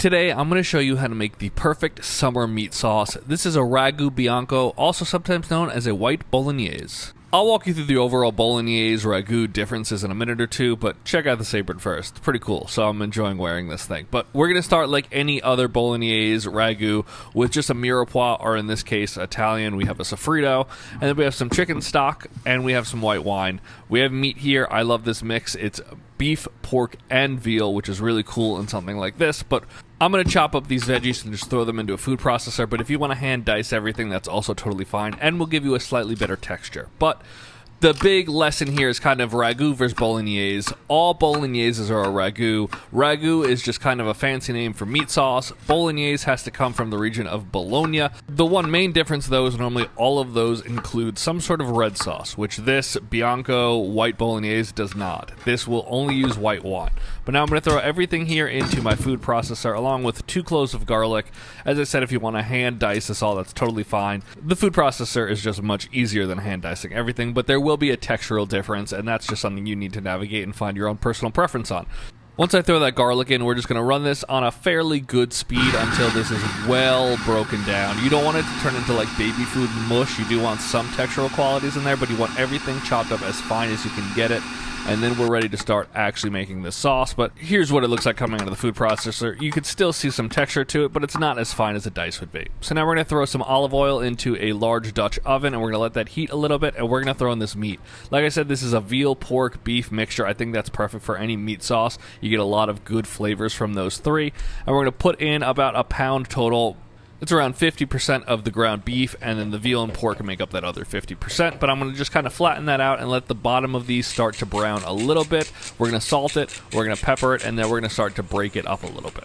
Today, I'm going to show you how to make the perfect summer meat sauce. This is a Ragu Bianco, also sometimes known as a white Bolognese. I'll walk you through the overall Bolognese Ragu differences in a minute or two, but check out this apron first. It's pretty cool, so I'm enjoying wearing this thing. But we're going to start like any other Bolognese Ragu with just a mirepoix, or in this case, Italian. We have a sofrito, and then we have some chicken stock, and we have some white wine. We have meat here. I love this mix. It's beef, pork, and veal, which is really cool in something like this, but I'm going to chop up these veggies and just throw them into a food processor, but if you want to hand dice everything, that's also totally fine, and will give you a slightly better texture. But the big lesson here is kind of Ragu versus Bolognese. All Bologneses are a Ragu. Ragu is just kind of a fancy name for meat sauce. Bolognese has to come from the region of Bologna. The one main difference, though, is normally all of those include some sort of red sauce, which this Bianco white Bolognese does not. This will only use white wine. But now I'm going to throw everything here into my food processor along with 2 cloves of garlic. As I said, if you want to hand dice this all, that's totally fine. The food processor is just much easier than hand dicing everything, but there will be a textural difference, and that's just something you need to navigate and find your own personal preference on. Once I throw that garlic in, we're just going to run this on a fairly good speed until this is well broken down. You don't want it to turn into like baby food mush. You do want some textural qualities in there, but you want everything chopped up as fine as you can get it. And then we're ready to start actually making this sauce. But here's what it looks like coming out of the food processor. You could still see some texture to it, but it's not as fine as a dice would be. So now we're going to throw some olive oil into a large Dutch oven, and we're going to let that heat a little bit, and we're going to throw in this meat. Like I said, this is a veal, pork, beef mixture. I think that's perfect for any meat sauce. You get a lot of good flavors from those three. And we're going to put in about a pound total. It's around 50% of the ground beef, and then the veal and pork make up that other 50%, but I'm going to just kind of flatten that out and let the bottom of these start to brown a little bit. We're going to salt it, we're going to pepper it, and then we're going to start to break it up a little bit.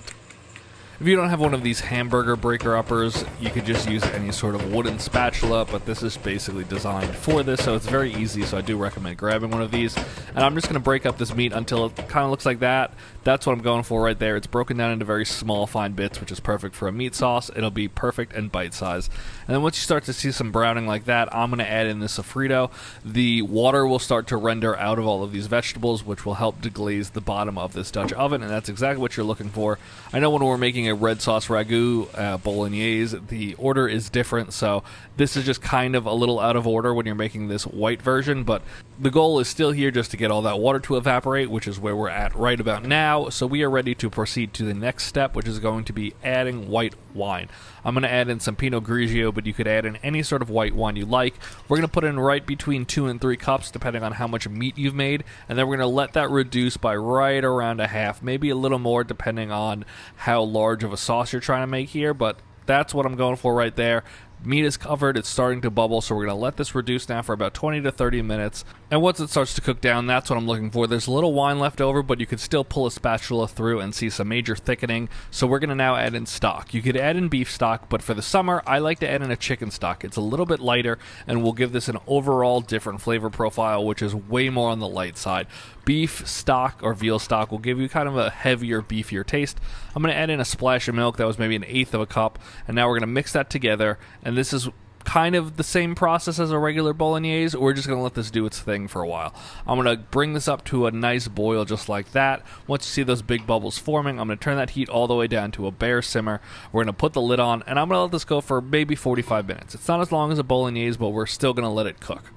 If you don't have one of these hamburger breaker uppers, you could just use any sort of wooden spatula, but this is basically designed for this, so it's very easy, so I do recommend grabbing one of these. And I'm just going to break up this meat until it kind of looks like that. That's what I'm going for right there. It's broken down into very small, fine bits, which is perfect for a meat sauce. It'll be perfect and bite-sized. And then once you start to see some browning like that, I'm going to add in the sofrito. The water will start to render out of all of these vegetables, which will help deglaze the bottom of this Dutch oven, and that's exactly what you're looking for. I know when we're making a red sauce Ragu Bolognese, the order is different, so this is just kind of a little out of order when you're making this white version, but the goal is still here just to get all that water to evaporate, which is where we're at right about now. So we are ready to proceed to the next step, which is going to be adding white wine. I'm going to add in some Pinot Grigio, but you could add in any sort of white wine you like. We're going to put in right between 2 and 3 cups, depending on how much meat you've made, and then we're going to let that reduce by right around a half, maybe a little more, depending on how large of a sauce you're trying to make here, but that's what I'm going for right there. Meat is covered, it's starting to bubble, so we're going to let this reduce now for about 20 to 30 minutes. And once it starts to cook down, that's what I'm looking for. There's a little wine left over, but you could still pull a spatula through and see some major thickening. So we're going to now add in stock. You could add in beef stock, but for the summer, I like to add in a chicken stock. It's a little bit lighter and will give this an overall different flavor profile, which is way more on the light side. Beef stock or veal stock will give you kind of a heavier, beefier taste. I'm going to add in a splash of milk. That was maybe 1/8 of a cup. And now we're going to mix that together. And this is kind of the same process as a regular Bolognese. We're just going to let this do its thing for a while. I'm going to bring this up to a nice boil just like that. Once you see those big bubbles forming, I'm going to turn that heat all the way down to a bare simmer. We're going to put the lid on, and I'm going to let this go for maybe 45 minutes. It's not as long as a Bolognese, but we're still going to let it cook.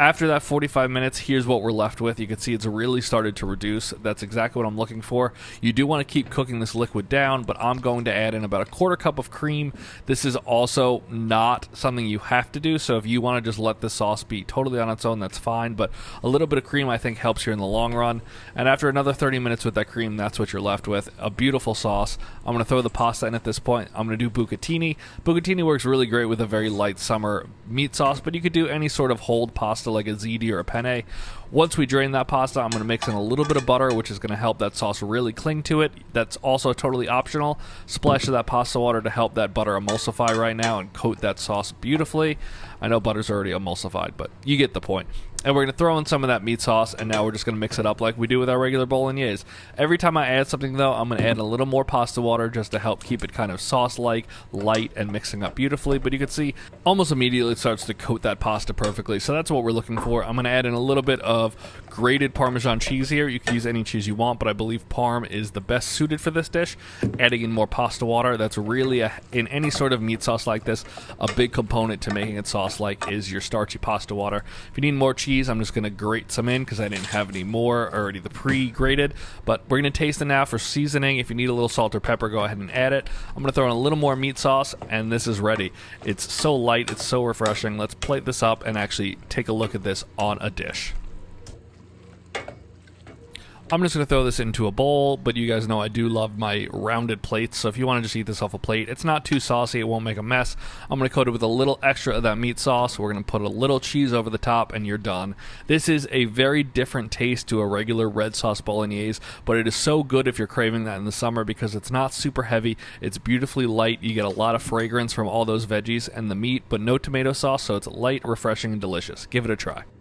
After that 45 minutes, here's what we're left with. You can see it's really started to reduce. That's exactly what I'm looking for. You do want to keep cooking this liquid down, but I'm going to add in about 1/4 cup of cream. This is also not something you have to do, so if you want to just let the sauce be totally on its own, that's fine, but a little bit of cream I think helps you in the long run. And after another 30 minutes with that cream, that's what you're left with. A beautiful sauce. I'm going to throw the pasta in at this point. I'm going to do bucatini. Bucatini works really great with a very light summer meat sauce, but you could do any sort of hold pasta like a ziti or a penne. Once we drain that pasta, I'm going to mix in a little bit of butter, which is going to help that sauce really cling to it. That's also totally optional. Splash of that pasta water to help that butter emulsify right now and coat that sauce beautifully. I know butter's already emulsified, but you get the point. And we're going to throw in some of that meat sauce, and now we're just going to mix it up like we do with our regular bolognese. Every time I add something, though, I'm going to add a little more pasta water just to help keep it kind of sauce-like, light, and mixing up beautifully. But you can see almost immediately it starts to coat that pasta perfectly. So that's what we're looking for. I'm going to add in a little bit of grated Parmesan cheese here. You can use any cheese you want, but I believe Parm is the best suited for this dish. Adding in more pasta water, that's really, in any sort of meat sauce like this, a big component to making it sauce-like is your starchy pasta water. If you need more cheese, I'm just going to grate some in because I didn't have any more already pre-grated, but we're going to taste it now for seasoning. If you need a little salt or pepper, go ahead and add it. I'm going to throw in a little more meat sauce, and this is ready. It's so light, it's so refreshing. Let's plate this up and actually take a look at this on a dish. I'm just going to throw this into a bowl, but you guys know I do love my rounded plates, so if you want to just eat this off a plate, it's not too saucy, it won't make a mess. I'm going to coat it with a little extra of that meat sauce. We're going to put a little cheese over the top, and you're done. This is a very different taste to a regular red sauce bolognese, but it is so good if you're craving that in the summer because it's not super heavy, it's beautifully light, you get a lot of fragrance from all those veggies and the meat, but no tomato sauce, so it's light, refreshing, and delicious. Give it a try.